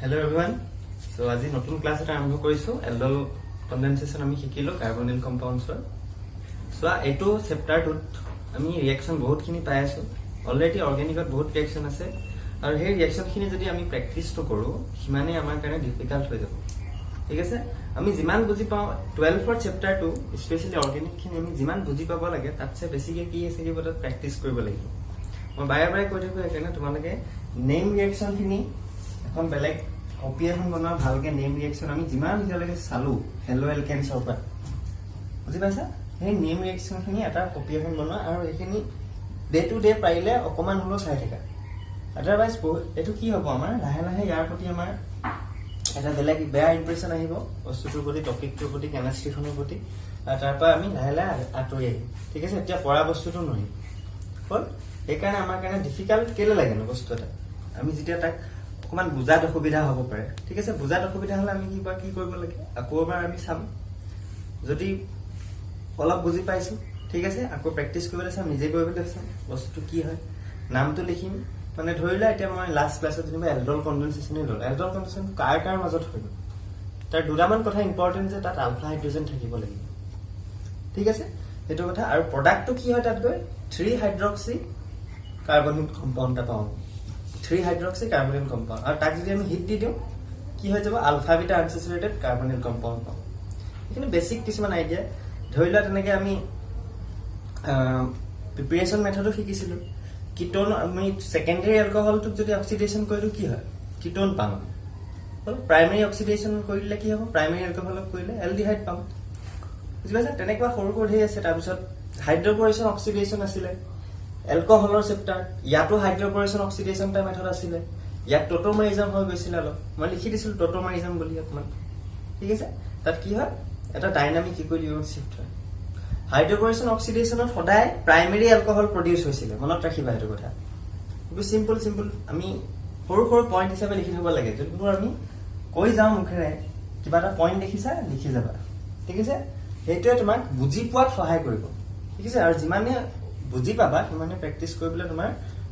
Hello everyone. So আজি নতুন class এটা আৰম্ভ কৰিছো এলডল কনডেনসেশন আমি শিকিলো কাৰ্বনিল কম্পাউণ্ডছৰ সো এটো চেপ্টাৰটোত আমি ৰিঅ্যাকশন বহুতখিনি পাই আছো অলৰেডি অৰ্গেনিকত বহুত ৰিঅ্যাকশন আছে আৰু সেই ৰিঅ্যাকশনখিনি যদি আমি প্ৰেক্টিছ তো কৰো সিমানে আমাৰ কাৰণে ডিফিকাল্ট হৈ যাব ঠিক আছে আমি যিমান বুজি পাও 12 ৰ চেপ্টাৰটো স্পেশালি অৰ্গেনিকখিনি আমি যিমান বুজি পাব লাগে তাতছে বেছিকে কি আছে কি বতত প্ৰেক্টিছ কৰিব লাগিব মই বাৰে বাৰে কৈ থাকো একাৰণে তোমালোকে নেম ৰিঅ্যাকশনখিনি এখন বেলেগ কপি এখন বনোৱা ভালকে নেম ৰিঅ্যাকশন আমি যিমান ভিতৰলৈকে চালু হেলো এলকেনছৰ পৰা বুজি পাইছা সেই নেম ৰিঅ্যাকশনখিনি এটা কপি এখন বনোৱা আৰু এইখিনি ডে টু ডে পাৰিলে অকমান হলো চাই থাকা আদাৰৱাইজ এটো কি হ'ব আমাৰ লাহে লাহে ইয়াৰ প্ৰতি আমাৰ এটা বেলেগ বেয়া ইমপ্ৰেছন আহিব বস্তুটোৰ প্ৰতি টপিকটোৰ প্ৰতি কেমিষ্ট্ৰিখনৰ প্ৰতি তাৰ পৰা আমি লাহে লাহে আঁতৰি আহিম ঠিক আছে এতিয়া পঢ়া বস্তুটো নহয় হ'ল সেইকাৰণে আমাৰ কাৰণে ডিফিকাল্ট কেলে লাগে ন বস্তু এটা আমি যেতিয়া তাক অকমান বুজাত অসুবিধা হ'ব পাৰে ঠিক আছে বুজাত অসুবিধা হলে আমি কি কৰিব লাগে আকৌ এবাৰ আমি চাম যদি অলপ বুজি পাইছো ঠিক আছে আকৌ প্ৰেক্টিছ কৰিবলৈ চাম নিজে কৰিবলৈ চাম বস্তুটো কি হয় নামটো লিখিম মানে ধৰিলা এতিয়া মই লাষ্ট ক্লাছত যেনিবা এলডল কনডেনসেশনে ল'ল এলডল কনডেনসেশন কাৰ মাজত হৈ গ'ল তাৰ দুটামান কথা ইম্পৰ্টেন্ট যে তাত আলফা হাইড্ৰোজেন থাকিব লাগিব ঠিক আছে সেইটো কথা আৰু প্ৰডাক্টটো কি হয় তাত গৈ 3 হাইড্ৰক্সি কাৰ্বনিল কম্পাউণ্ড এটা পাওঁ 3 হাইড্ৰক্সি কাৰ্বনিল কম্পাউণ্ড আৰু তাক যদি আমি হিট দি দিওঁ কি হৈ যাব আলফা বিটা আনসেচুৰেটেড কাৰ্বনিল কম্পাউণ্ড পাওঁ কিন্তু বেসিক কিছুমান আইডিয়া ধৰিলা তেনেকে আমি প্ৰিপাৰেচন মেথডো শিকিছিলো কিটোন আমি সেকেন্ডাৰী এলকহলটো যদি অক্সিডেশন কৰিলো কি হয় কিটোন পাম প্ৰাইমাৰী অক্সিডেশন কৰিলে কি হ'ব প্ৰাইমাৰী এলকহলক কৰিলে এলডিহাইড পাম বুজি পাইছা তেনেকুৱা সৰু সৰু ধেৰ আছে তাৰপিছত হাইড্ৰোপৰেশন অক্সিডেশন আছিলে এলকহলৰ চেপ্টাৰ ইয়াতো হাইড্ৰোপৰেশন অক্সিডেশন টা মেথড আছিলে ইয়াত টোটোমাৰিজম হৈ গৈছিল অলপ মই লিখি দিছিলো টোটোমাৰিজম বুলি অকমান ঠিক আছে তাত কি হয় এটা ডাইনামিক ইকুইলিব্ৰিয়াম শিফট হয় হাইড্ৰোপৰেশন অক্সিডেশনত সদায় প্ৰাইমাৰী এলকহল প্ৰডিউস হৈছিল মনত ৰাখিবা সেইটো কথা খুব সিম্পল আমি সৰু সৰু পইণ্ট হিচাপে লিখি থব লাগে যোনবোৰ আমি কৈ যাওঁ মুখেৰে কিবা এটা পইণ্ট দেখিছা লিখি যাবা ঠিক আছে সেইটোৱে তোমাক বুজি পোৱাত সহায় কৰিব ঠিক আছে আৰু যিমানে বুজি পাবা সিমানে প্ৰেক্টিছ কৰিবলৈ তোমাৰ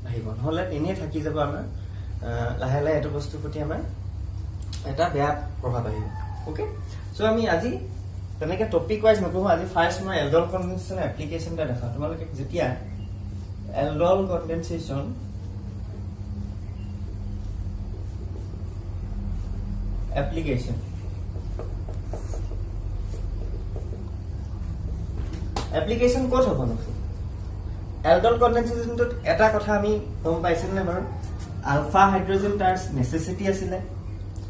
আহিব নহলে এনেই থাকি যাব আমাৰ লাহে লাহে এটো বস্তুৰ প্ৰতি আমাৰ এটা বেয়া প্ৰভাৱ আহিব ওকে সো আমি আজি তেনেকে টপিক ওয়াইজ নকৰো আজি ফাৰ্স্ট মই এলডল কনডেনসেশন এপ্লিকেশনটা দেখাম তোমালোকে যেতিয়া এলডল কনডেনসেশন এপ্লিকেশন ক'ত হ'ব ন এলডল কনডেনসেশনটোত এটা কথা আমি গম পাইছিল নে বাৰু আলফা হাইড্ৰোজেন তাৰ নেসেসিটি আছিল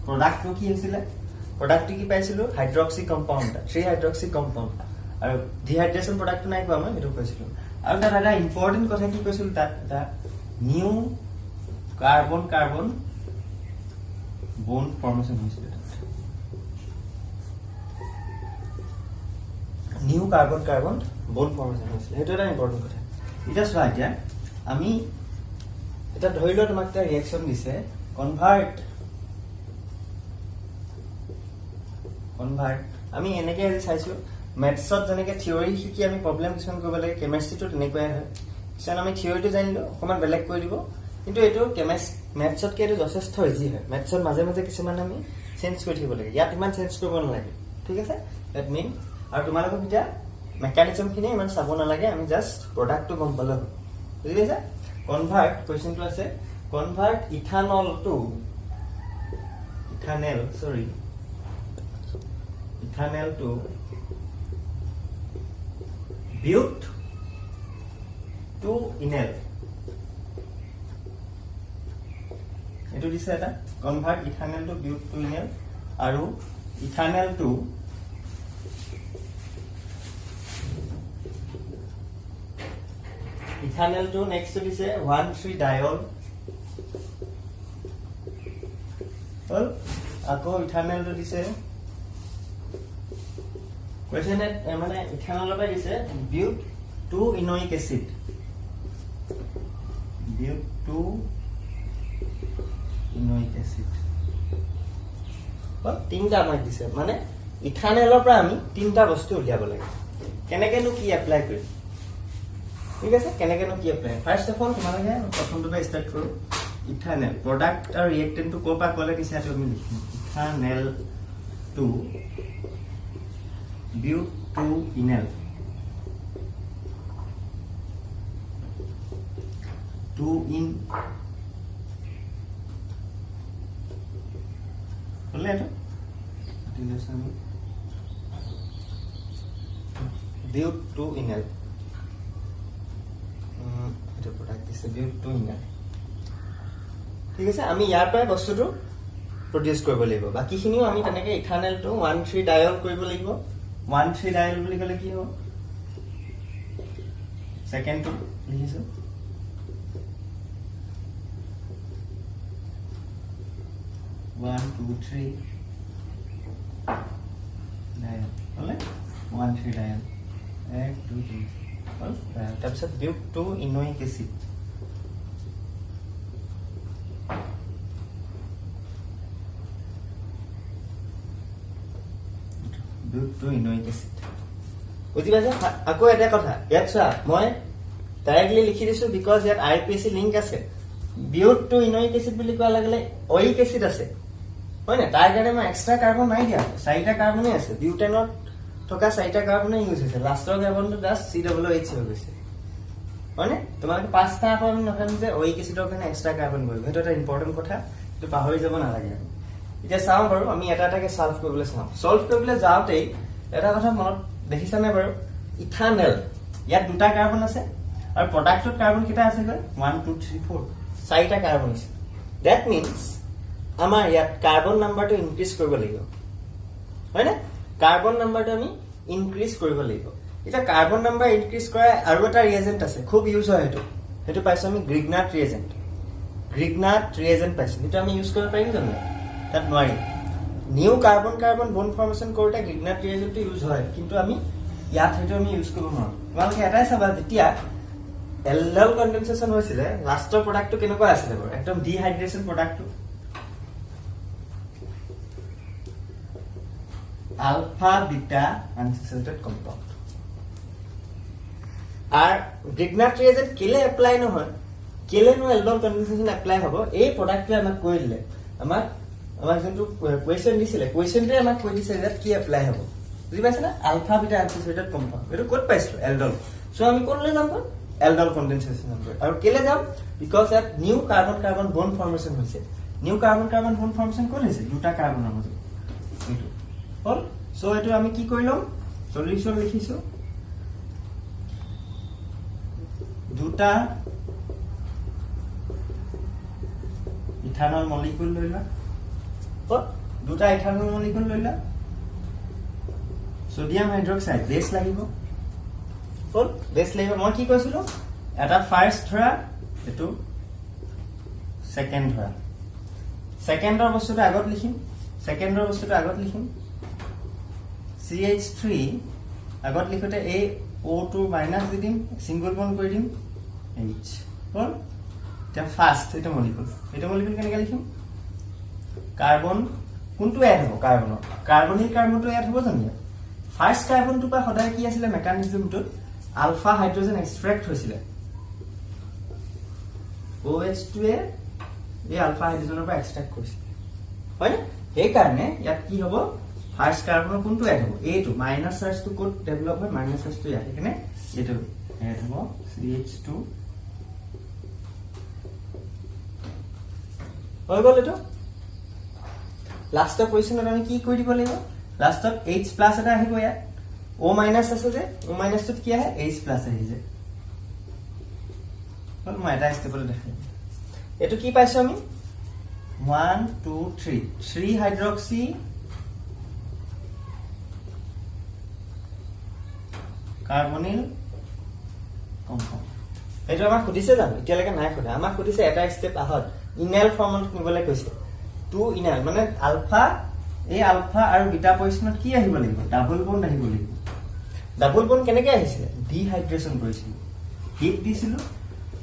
প্ৰডাক্টটো কি আছিল প্ৰডাক্টটো কি পাইছিলো হাইড্ৰক্সি কম্পাউণ্ড 3 হাইড্ৰক্সি কম্পাউণ্ড আৰু ডিহাইড্ৰেশন প্ৰডাক্টটো নাই কোৱা মই সেইটো কৈছিলো আৰু তাত এটা ইম্পৰ্টেন্ট কথা কি কৈছিল তাত এটা নিউ কাৰ্বন বন্ড ফৰ্মেশন হৈছিল নিউ কাৰ্বন বন্ড ফৰ্মেশন হৈছিল সেইটো এটা ইম্পৰ্টেন্ট কথা এটা চোৱা এতিয়া আমি এটা ধৰি লও তোমাক এটা ৰিঅ্যাকশন দিছে কনভাৰ্ট আমি এনেকে চাইছো মেথছত যেনেকে থিওৰি শিকি আমি প্ৰবলেম কিছুমান কৰিব লাগে কেমিষ্ট্ৰিটো তেনেকুৱাই হয় কিছুমান আমি থিওৰিটো জানিলো অকমান বেলেগ কৰি দিব কিন্তু এইটো মেথছত কে এইটো যথেষ্ট ইজি হয় মেথছত মাজে মাজে কিছুমান আমি চেঞ্জ কৰি থাকিব লাগে ইয়াত ইমান চেঞ্জ কৰিব নালাগে ঠিক আছে দ্যাট মিন আৰু তোমালোকক এতিয়া মেকানিজম খিনি ইমান চাব নালাগে আমি জাস্ট প্ৰডাক্টটো গম পালে হ'ল বুজি পাইছা কনভাৰ্ট কোৱেশ্চনটো আছে কনভাৰ্ট ইথানল টু বিউট টু ইনেল এটো দিছে এটা কনভাৰ্ট ইথানল টু বিউট টু ইনেল আৰু ইথানল টু নেক্সট দিছে 1,3 ডায়ল হল আকৌ ইথানলটো দিছে কোৱেশ্চন মানে ইথানলৰ পৰা দিছে বিউট টু ইনোইক এসিড তিনটা আমাক দিছে মানে ইথানলৰ পৰা আমি তিনটা বস্তু উলিয়াব লাগে কেনেকেনো কি এপ্লাই কৰিম ঠিক আছে কেনেকেনো কি এপ্লাই ফাৰ্স্ট অফ অল তোমালোকে প্ৰথমটো পৰা ষ্টাৰ্ট কৰো ইথানেল প্ৰডাক্ট আৰু ৰিয়েক্টেন্টটো ক'ৰ পৰা ক'লে দিছে সেইটো আমি লিখিম ইথানেল টু বিউটোইনেল টু ইন ক'লে এইটো বিউটোইনেল এটা প্ৰডাক্ট দিছে বিউটোইনেল ঠিক আছে আমি ইয়াৰ পৰা বস্তুটো প্ৰডিউস কৰিব লাগিব বাকিখিনিও আমি তেনেকৈ ইথানেলটো 1,3 ডায়ল কৰিব লাগিব 1,3 ডায়ল বুলি ক'লে কি হ'ব সেকেন্ডটো লিখিছো 1 2 3 ডায়ল হ'লে 1,3 ডায়ল 1 2 3 হ'ল তাৰপিছত বিউটোইনোইক এসিড বিউটোইনোইক এসিড বুজি পাইছা আকৌ এটা কথা ইয়াত চোৱা মই ডাইৰেক্টলি লিখি দিছো বিকজ ইয়াত আইপিএসি লিংক আছে বিউটোইনোইক এসিড বুলি কোৱা লাগিলে অইক এসিড আছে হয় না তাৰ কাৰণে মই এক্সট্ৰা কাৰ্বন নাই দিয়া চাৰিটা কাৰ্বনে আছে বিউটেনত থকা চাৰিটা কাৰ্বনে ইউজ হৈছে লাষ্টৰ কাৰ্বনটো জাস্ট COOH হৈ গৈছে হয় না তোমালোকে পাঁচটা কাৰ্বন নথাকে যে অইক এসিডৰ কাৰণে এক্সট্ৰা কাৰ্বন কৰিব সেইটো এটা ইম্পৰ্টেন্ট কথা সেইটো পাহৰি যাব নালাগে এতিয়া চাওঁ বাৰু আমি এটা এটাকে সলভ কৰিবলৈ চাওঁ সলভ কৰিবলৈ যাওঁতেই এটা কথা মনত দেখিছানে বাৰু ইথানেল ইয়াত দুটা কাৰ্বন আছে আৰু প্ৰডাক্টত কাৰ্বন কেইটা আছে গৈ 1 2 3 4 চাৰিটা কাৰ্বন আছে দ্যাট মিন্স আমাৰ ইয়াত কাৰ্বন নাম্বাৰটো ইনক্ৰিজ কৰিব লাগিব হয় না কাৰ্বন নাম্বাৰটো আমি ইনক্ৰিজ কৰিব লাগিব এটা কাৰ্বন নাম্বাৰ ইনক্ৰিজ কৰা আৰু এটা ৰিএজেন্ট আছে খুব ইউজ হয় সেইটো পাইছো আমি গ্ৰিগনাট ৰিএজেন্ট পাইছো এটা আমি ইউজ কৰিব পাৰিম জানো তাত নোৱাৰি new carbon carbon bond formation কৰোতে গ্ৰিগনাট ৰিএজেন্টটো ইউজ হয় কিন্তু আমি ইয়াত সেইটো আমি ইউজ কৰিব নোৱাৰো তোমালোকে এটাই চাবা যেতিয়া এলডল কনডেনসেশন হৈছিলে লাষ্টৰ প্ৰডাক্টটো কেনেকুৱা আছিল বাৰু একদম ডিহাইড্ৰেশন প্ৰডাক্টটো আলফা বিটা আনসেচুৰেটেড কম্পাউন্ড আর গ্রিগনাট রিএজেন্ট কেলে এপ্লাই নহয় কেলে নো এলডল কনডেনসেশন এপ্লাই হ'ব এই প্ৰডাক্টটো আমাক কৈ দিলে আমাক যোনটো কোৱেশ্চন দিছিলে কোৱেশ্চনটোৱে আমাক কৈ দিছে যে কি এপ্লাই হ'ব বুজি পাইছা না আলফা বিটা আনসেচুৰেটেড কম্পাউন্ড এইটো ক'ত পাইছিলো এলডল সো আমি কোনলৈ যাম এলডল কনডেনসেশন আৰু কেলে যাম বিকজ ইয়াত new carbon carbon bond formation হৈছে new carbon carbon bond formation ক'ত হৈছে দুটা কাৰ্বনৰ মাজত এইটো হ'ল সো এইটো আমি কি কৰিলাম সলিউশন লিখিছো দুটা ইথানল মলিকুল লইলা দুটা ইথানল মলিকুল লইলা সোডিয়াম হাইড্রক্সাইড বেস লাগিব হ'ল বেস লাগিব মই কি কৈছিলো এটা ফাৰ্স্ট ধৰা এটো সেকেন্ড ধৰা সেকেন্ডৰ বস্তুটো আগত লিখিম CH3 আগত লিখোতে এই O2 মাইনাস দি দিম সিঙ্গল বন্ড কৰি দিম H হ'ল এটা ফার্স্ট এটা মলিকুল কেনেকৈ লিখিম কার্বন কোনটো এড হ'ব কার্বনিক কার্বনটো এড হ'ব জানো ফার্স্ট কার্বনটো পা সদায় কি আছিল মেকানিজমটো আলফা হাইড্রোজেন এক্সট্ৰাক্ট হৈছিল OH2 এ এই আলফা হাইড্ৰোজেনৰ পৰা এক্সট্ৰাক্ট কৰিছিল হয় না এই কাৰণে ইয়াত কি হ'ব ফাৰ্স্ট কাৰ্বন কোনটো এড হ'ব এইটো মাইনাস চাৰ্জটো কোড ডেভেলপ হয় মাইনাস চাৰ্জটো ইয়াত এখানে এইটো এড হ'ব CH2 হৈ গ'ল এইটো লাষ্টৰ পজিশনত আমি কি কৰি দিব লাগিব লাষ্টত H+ এটা আহিব ইয়াত O- আছে যে O- টোত কি আহে H+ আহি যায় হ'ল মই এটা ষ্টেপলৈ দেখাই এইটো কি পাইছো আমি 1 2 3 হাইড্ৰক্সি কার্বনিল কম্পাউন্ড এইটো আমাক সুধিছে জানো এতিয়ালৈকে নাই সুধা আমাক সুধিছে এটা ষ্টেপ আহত ইনেল ফৰ্মত নিবলৈ কৈছে টু ইনেল মানে আলফা এই আলফা আৰু বিটা পজিশনত কি আহিব লাগিব ডাবল বন্ড আহিব লাগিব ডাবল বন্ড কেনেকৈ আহিছিল ডিহাইড্ৰেশন কৰিছিল হিট দিছিলো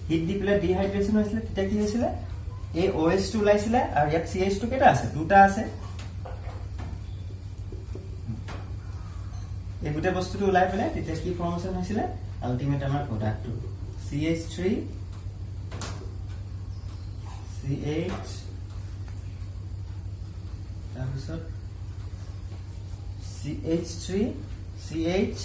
হিট দি পেলাই ডিহাইড্ৰেশন হৈছিল তেতিয়া কি হৈছিল এই OH2 ওলাইছিল আৰু ইয়াত CH2 কেটা আছে দুটা আছে এই গুটে বস্তুটো ওলাই পেলাই তেতিয়া কি ফৰ্মেশন হৈছিল আলটিমেট আমাৰ প্ৰডাক্টটো CH3 CH তাৰপিছত CH3 CH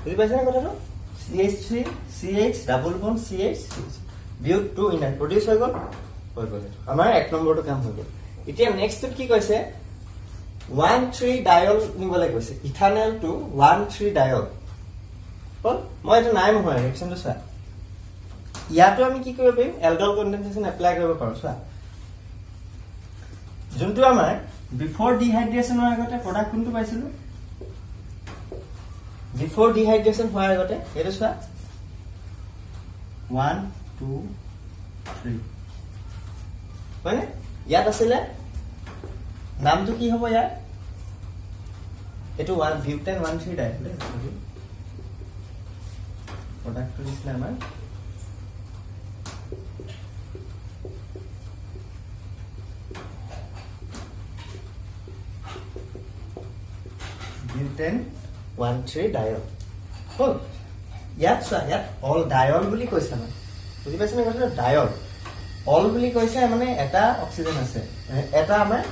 বুজি পাইছে না কথাটো CH3 CH double bond CH বিউট 2 inner produce হৈ গ'ল আমাৰ এক নম্বৰটো কাম হৈ গ'ল এতিয়া নেক্সটটো কি কৈছে 1,3 ডায়ল নিবলৈ কৈছে ইথানল টু 1,3 ডায়ল হ'ল মই এটা নাই নহয় ৰিঅ্যাকচনটো চোৱা ইয়াতো আমি কি কৰিব পাৰিম এলডল কনডেনসেশন এপ্লাই কৰিব পাৰো চোৱা যোনটো আমাৰ বিফৰ ডিহাইড্ৰেচনৰ আগতে প্ৰডাক্ট কোনটো পাইছিলো বিফৰ ডিহাইড্ৰেচন হোৱাৰ আগতে এটো চোৱা 1 2 3 মানে ইয়াত আছিলে নামটো কি হ'ব ইয়াৰ এটো 1 বিউটেন 1,3 ডাইল প্ৰডাক্টটো দিছিলে আমাৰ বিউটেন 1,3 ডায়ল হ'ল ইয়াত চোৱা ইয়াত অল ডায়ল বুলি কৈছে না বুজি পাইছেনে কথাটো ডায়ল অল বুলি কৈছে মানে এটা অক্সিজেন আছে এটা আমাৰ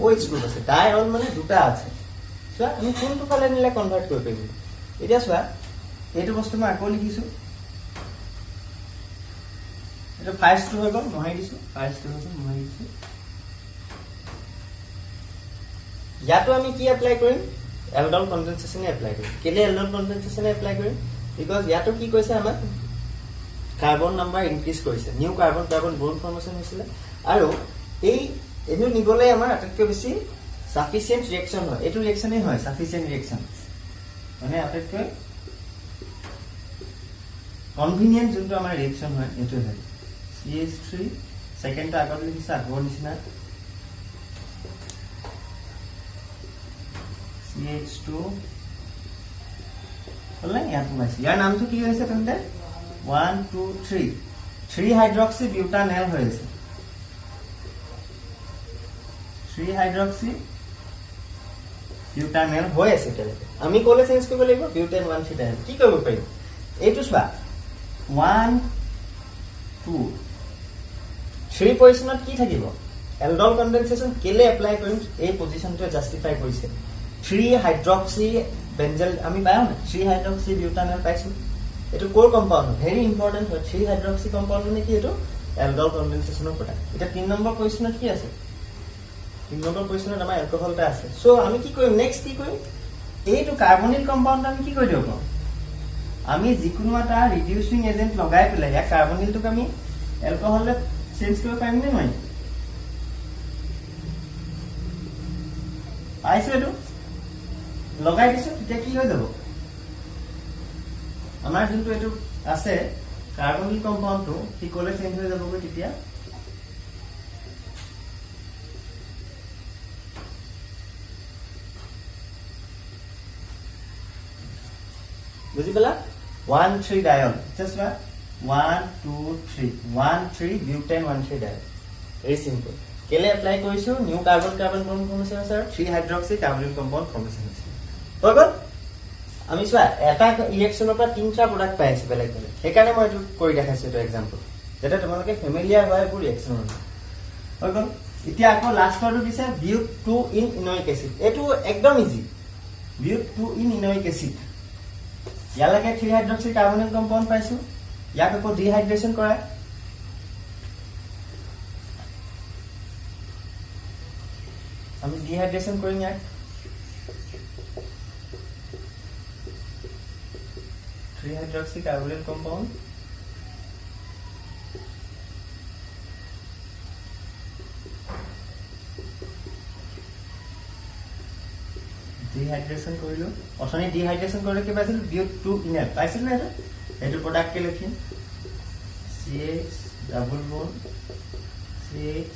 OH গ্ৰুপ আছে ডায়ল মানে দুটা আছে চোৱা আমি কোনটো ফালে নিলে কনভাৰ্ট কৰিব পাৰিম এতিয়া চোৱা এইটো বস্তু মই আকৌ লিখিছো এটা ফাৰ্ষ্টটো হৈ গ'ল মহাই দিছো ফাৰ্ষ্টটো হৈ গ'ল মহাই দিছো ইয়াতো আমি কি এপ্লাই কৰিম এলডল কনডেনসেশন এপ্লাই কৰিম কেলে এলডল কনডেনসেশন এপ্লাই কৰিম বিকজ ইয়াতো কি কৈছে আমাৰ কাৰ্বন নাম্বাৰ ইনক্ৰিজ কৰিছে new carbon carbon bond formation হৈছিল আৰু এই এনু নিবলে আমাৰ আটাইতকৈ বেছি সাফিসিয়েন্ট ৰিঅ্যাকশন হয় এটো ৰিঅ্যাকশনই হয় সাফিসিয়েন্ট ৰিঅ্যাকশন মানে আটাইতকৈ কনভিনিয়েন্ট যোনটো আমাৰ ৰিঅ্যাকশন হয় এটো হয় CH3 সেকেন্ডটো আগত লিখিছে আগৰ নিচিনা CH2 হলে ইয়াতো পাইছে ইয়াৰ নামটো কি হৈছে তেন্তে 1 2 3 3 হাইড্ৰক্সি বিউটানেল হৈছে 3 হাইড্ৰক্সি বিউটানেল হৈ আছে তেলে আমি কোলে চেঞ্জ কৰিব লাগিব বিউটেন 1,3 ডাইল কি কৰিব পাৰিম এইটো চোৱা 1 2 3 পজিশনত কি থাকিব এলডল কনডেনসেশন কেলে এপ্লাই কৰিম এই পজিশনটো জাস্টিফাই কৰিছে 3 হাইড্ৰক্সি বেনজেল আমি পাওঁ না 3 হাইড্ৰক্সি বিউটানেল পাইছো এটো কোৰ কম্পাউন্ড ভেৰি ইম্পৰ্টেন্ট হয় 3 হাইড্ৰক্সি কম্পাউন্ড মানে কি এটো এলডল কনডেনসেশনৰ প্ৰডাক্ট এটা 3 নম্বৰ পজিশনত কি আছে 3 নম্বৰ পজিশনত আমাৰ এলকহলটা আছে সো আমি কি কৰিম নেক্সট কি কৰিম এইটো কাৰ্বনিল কম্পাউন্ড আমি কি কৰি দিও আমি যিকোনো এটা ৰিডিউসিং এজেন্ট লগাই পেলাই ইয়া কাৰ্বনিলটোক আমি এলকহললে চেঞ্জ কৰিব পাৰিম নে নাই পাইছো এটো লগাই দিছো তেতিয়া কি হৈ যাব আমাৰ যোনটো এটো আছে কাৰ্বনিল কম্পাউন্ডটো কি কোলে চেঞ্জ হৈ যাব তেতিয়া বুজি পেলা 1,3 dial just 1 2 3 1,3 butane 1,3 dial very simple কেলে এপ্লাই কৰিছো new carbon carbon bond formation আছে 3 হাইড্ৰক্সি কাৰ্বনিল কম্পাউন্ড ফৰ্মেশন আছে হৈ গ'ল আমি চোৱা এটা ৰিঅ্যাকশনৰ পৰা তিনটা প্ৰডাক্ট পাই আছে বেলেগ বেলেগ সেইকাৰণে মই এইটো কৰি দেখাইছো এটা এক্সাম্পল যেটা তোমালোকে ফেমিলিয়াৰ হয় পুৰ ৰিঅ্যাকশন হৈ গ'ল এতিয়া আকৌ লাষ্টৰটো দিছে বিউট 2 ইন ইনোইক এসিড এটো একদম ইজি বিউট 2 ইন ইনোইক এসিড ইয়ালাকে 3 হাইড্ৰক্সি কাৰ্বনিল কম্পাউন্ড পাইছো ইয়াক আকৌ ডিহাইড্ৰেচন কৰা আমি ডিহাইড্রেশন করি না 3 হাইড্রক্সি কার্বনিল কম্পাউন্ড ডিহাইড্রেশন করিলো অথনি ডিহাইড্রেশন করে কি পাইছিল বিউট 2 ইনার পাইছিল না এটা প্রোডাক্ট কে লিখি CH ডাবল বন্ড CH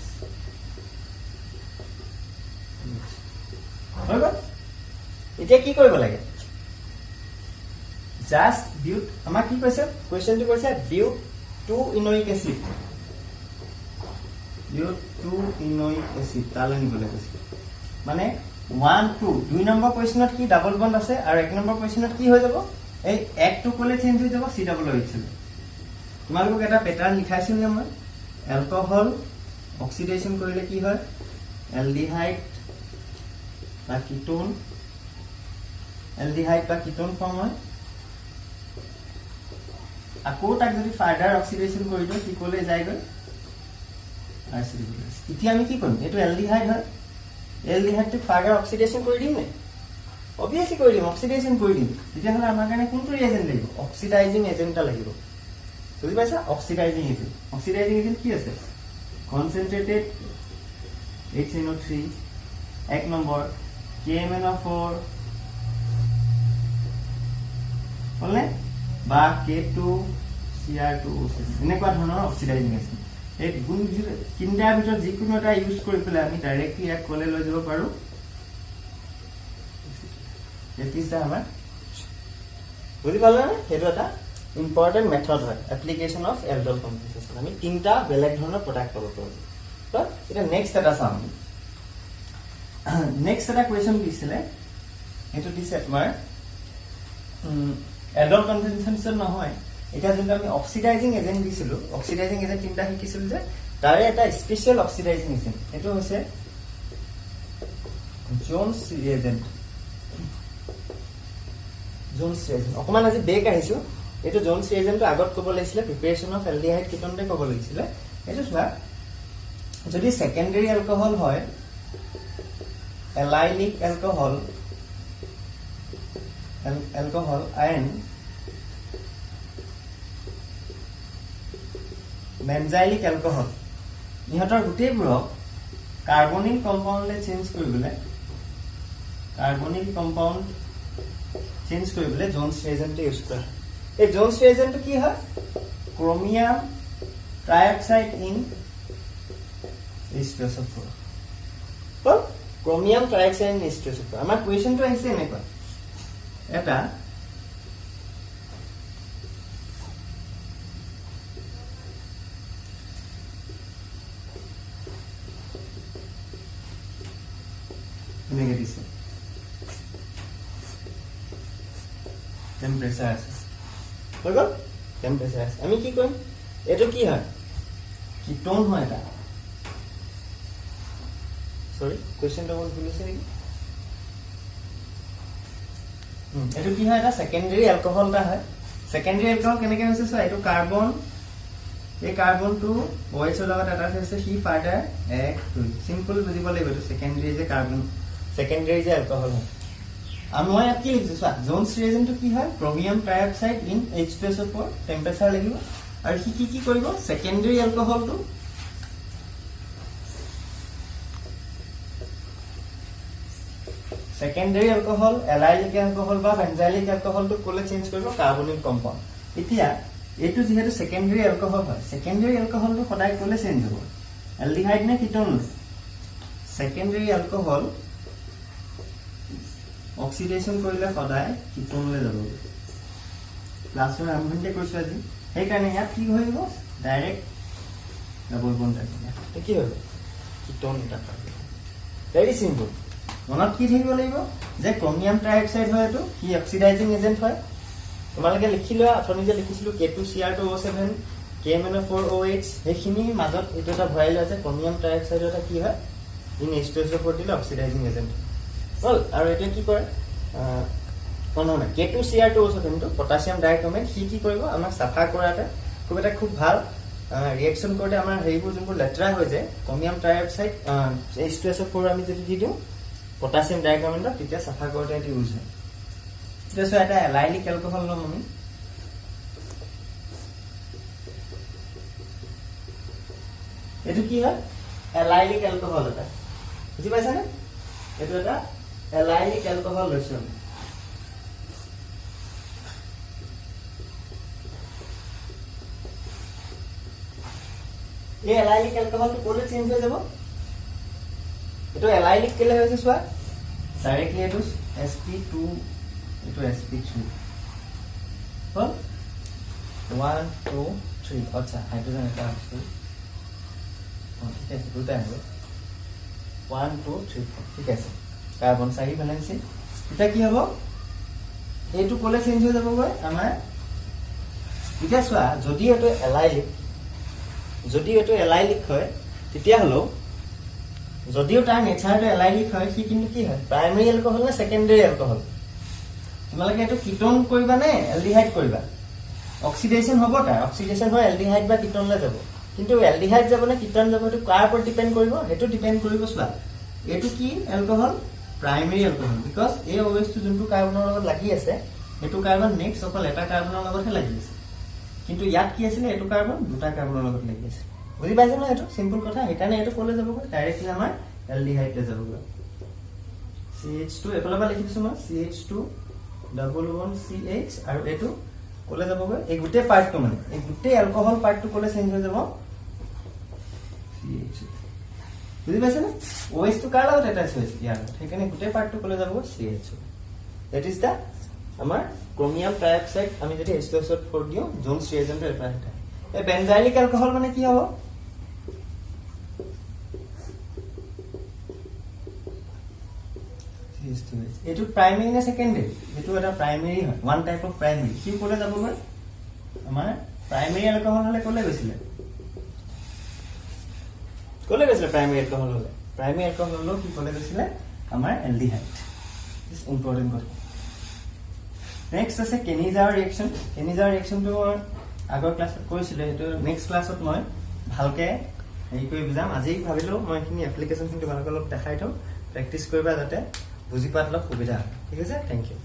এতিয়া কি কৰিব লাগে জাস্ট বিউট আমাক কি কৈছে কোৱেশ্চনটো কৈছে বিউট 2 ইনোইক এসিড বিউট 2 ইনোইক এসিড তালে নিবলৈ কৈছে মানে 1 2 2 নম্বৰ কুৱেশ্যনত কি ডাবল বন্ড আছে আৰু 1 নম্বৰ কুৱেশ্যনত কি হৈ যাব এই 1 টু ক'লে চেঞ্জ হৈ যাব সি ডাবল এইচ তোমালোকক এটা প্যাটাৰ্ন লিখাইছিল নে মই এলকহল অক্সিডেশন কৰিলে কি হয় এলডিহাইড বা কিটোন ফৰ্ম হয় আকৌ তাক যদি ফাৰ্দাৰ অক্সিডেশন কৰি দিও কি ক'লে যায়গৈ আইসিডিউলাছ এতিয়া আমি কি কৰিম এটো এলডিহাইড হয় এলডিহাইডটো ফাৰ্দাৰ অক্সিডেশন কৰি দিম নে অবভিয়াসলি কৰি দিম অক্সিডেশন কৰি দিম তেতিয়া হলে আমাৰ কাৰণে কোনটো ৰিএজেন্ট লাগিব অক্সিডাইজিং এজেন্টটা লাগিব বুজি পাইছা অক্সিডাইজিং এজেন্ট কি আছে কনসেন্ট্রেটেড HNO3 এক নম্বৰ KMnO4 হলে বা K2Cr2O6 এনেকুৱা ধৰণৰ অক্সিডাইজিং এজেন্ট এই গুণ তিনটাৰ ভিতৰত যিকোনো এটা ইউজ কৰি পেলাই আমি ডাইৰেক্টলি ইয়াক কলে লৈ যাব পাৰো এতিসা আমাৰ বুজি পালে না হেতু এটা ইম্পৰ্টেন্ট মেথড হয় এপ্লিকেশন অফ এলডল কম্পোজিশন আমি তিনটা বেলেগ ধৰণৰ প্ৰডাক্ট পাব পাৰো তো এটা নেক্সট এটা চাম নেক্সট এটা কোৱেশ্চন দিছিলে এটো দিছে তোমাৰ এলডল কম্পোজিশন নহয় এটা যেন আমি অক্সিডাইজিং এজেন্ট দিছিলো অক্সিডাইজিং এজেন্ট তিনটা শিকিছিল যে তাৰে এটা স্পেশাল অক্সিডাইজিং এজেন্ট এটো হৈছে জোনছ ৰিএজেন্ট অকমান আজি বেক আহিছো এটো জোনছ ৰিএজেন্টটো আগত ক'ব লাগিছিলে প্ৰিপাৰেচন অফ এলডিহাইড কিটোনতে ক'ব লাগিছিলে এটো চোৱা যদি সেকেন্ডাৰী এলকহল হয় এলাইলিক এলকহল and বেনজাইলিক এলকহল ইহতৰ গুটেইবোৰক কাৰ্বনিক কম্পাউণ্ডলে চেঞ্জ কৰিবলৈ জোনছ ৰিএজেন্ট ইউজ কৰা এই জোনছ ৰিএজেন্টটো কি হয় chromium trioxide in H2SO4 well chromium trioxide in H2SO4 আমাৰ কোৱেশ্চনটো আহিছে এনেকুৱা এটা নেগেটিভ টেম্পারেচার আছে বুঝলো টেম্পারেচার আছে আমি কি কইম এটো কি হয় কিটোন হয় এটা সরি কোশ্চেনটা বল ভুলিছে নেকি এটো কি হয় এটা সেকেন্ডারি অ্যালকোহলটা হয় সেকেন্ডারি অ্যালকোহল কেনেকে হৈছে সো এটো কার্বন এই কার্বনটো OH ৰ লগত এটা হৈছে সি ফাৰ্ডাৰ 1 2 সিম্পল বুজিব লাগিব এটো সেকেন্ডাৰি যে কাৰ্বন সেকেন্ডাৰি যে অ্যালকোহল হয় আমি কি লিখিছো সো জোনছ ৰিএজেন্টটো কি হয় chromium trioxide in H2SO4 temperature লাগিব আৰু কি কৰিব সেকেন্ডাৰি অ্যালকোহলটো সেকেন্ডাৰি অ্যালকোহল এলাইলিক অ্যালকোহল বা বেনজাইলিক অ্যালকোহলটো কোলে চেঞ্জ কৰিব কাৰ্বনিক কম্পাউণ্ড এতিয়া এটো যেহেতু সেকেন্ডারি অ্যালকোহল হয় সেকেন্ডারি অ্যালকোহলটো সদায় কোলে চেঞ্জ হ'ব এলডিহাইড নে কিটোন সেকেন্ডারি অ্যালকোহল অক্সিডেশন কৰিলে সদায় কিটোনলে যাব ক্লাছৰ আৰম্ভণিতে কৈছো আজি সেই কাৰণে ইয়াত কি হৈব ডাইৰেক্ট ডাবল বন্ড আছে কি হ'ব কিটোন এটা ভেৰি সিম্পল মনত কি থাকিব লাগিব যে ক্ৰোমিয়াম ট্ৰাইঅক্সাইড হয় এটো কি অক্সিডাইজিং এজেন্ট হয় তোমালোকে লিখিলা অথনি যে লিখিছিলো K2Cr2O7 KMnO4OH হেখিনি মাজত এটো এটা ভৰাই লৈ আছে ক্ৰোমিয়াম ট্ৰাইঅক্সাইড এটা কি হয় ইন H2SO4 দিলে অক্সিডাইজিং এজেন্ট হল আৰু এটা কি কৰে কোননে K2Cr2O7 টো পটাছিয়াম ডাইক্ৰোমেট কি কৰিব আমাক সাফা কৰাতে খুব ভাল ৰিঅ্যাকশন কৰোতে আমাৰ হেৰিবোৰ যোনবোৰ লেটৰা হৈ যায় ক্ৰোমিয়াম ট্ৰাইঅক্সাইড H2SO4 আমি যদি দি দিও পটাছিয়াম ডাইক্ৰোমেট তেতিয়া সাফা কৰোতে এটি ইউজ হয় যেসো এটা এলাইলিক অ্যালকোহল লম আমি এটো কি হয় এলাইলিক অ্যালকোহল এটা বুজি পাইছা নে এটো এটা এলাইলিক অ্যালকোহল লৈছো এই এলাইলিক অ্যালকোহলটো কোলে চেঞ্জ হৈ যাব এটো এলাইলিক কেলে হৈছে সোৱা ডাইৰেক্টলি এটো sp2 এটো sp3 হল 1 2 3 আচ্ছা হাইড্রোজেন এটা আছে ঠিক আছে দুটা আছে 1 2 3 ঠিক আছে কাৰ্বন 4 ভেলেন্সি এটা কি হ'ব এইটো কোলে চেঞ্জ হৈ যাবগৈ আমাৰ এতিয়া চোৱা যদি এটো এলাইলিক হয় তেতিয়া হলো যদিও তাৰ নেচাৰটো এলাইলিক হয় সি কিন্তু কি হয় প্ৰাইমাৰী এলকহল না সেকেন্ডাৰী এলকহল তোমালোকে এটো কিটোন কৰিবা নে এলডিহাইড কৰিবা অক্সিডেশন হ'ব তাৰ অক্সিডেশন হয় এলডিহাইড বা কিটোনলৈ যাব কিন্তু এলডিহাইড যাব নে কিটোন যাব এটো কাৰ ওপৰত ডিপেন্ড কৰিব হেতু ডিপেন্ড কৰিব চোৱা এটো কি এলকহল প্ৰাইমাৰী এলকহল বিকজ এই OH টো যোনটো কাৰ্বনৰ লগত লাগি আছে এটো কাৰ্বন নেক্সট অকল এটা কাৰ্বনৰ লগতহে লাগি আছে কিন্তু ইয়াত কি আছিল এটো কাৰ্বন দুটা কাৰ্বনৰ লগত লাগি আছে বুজি পাইছা না এটো সিম্পল কথা হেকানে এটো কোলে যাব ডাইৰেক্টলি আমাৰ এলডিহাইড লে যাব CH2 এফালবা লিখি দিছো মই CH2 ডাবল বন্ড CH আৰু এটো কোলে যাব এই গুটে পাৰ্টটো মানে এই গুটে এলকহল পাৰ্টটো কোলে চেঞ্জ হৈ যাব CH বুজি পাইছা না OH টো কাৰ লগত এটাচ হৈছে ইয়াৰ হেকানে গুটে পাৰ্টটো কোলে যাব CH that is the আমাৰ ক্ৰোমিয়াম ট্ৰাইঅক্সাইড আমি যদি H2SO4 দিও জোনছ ৰিএজেন্টৰ এটা এটা এই বেনজাইলিক এলকহল মানে কি হ'ব এটো প্ৰাইমাৰী না সেকেন্ডাৰী এটো এটা প্ৰাইমাৰী হয় ওয়ান টাইপ অফ প্ৰাইমাৰী কি কোলে যাব গৈ আমাৰ প্ৰাইমাৰী এলকহল হলে কোলে গৈছিল প্ৰাইমাৰী এলকহল হলে কি কোলে গৈছিল আমাৰ এলডিহাইড ইজ ইম্পৰ্টেন্ট কথা নেক্সট আছে কেনিজাৰ ৰিঅ্যাকশনটো আগৰ ক্লাছত কৈছিল এটো নেক্সট ক্লাছত মই ভালকে এই কৰি বুজাম আজি ভাবিলো মই খিনি এপ্লিকেশন খিনি তোমালোকক অলপ দেখাই থম প্ৰেক্টিস কৰিবা যাতে বুজি পাত অলপ সুবিধা ঠিক আছে থ্যাংক ইউ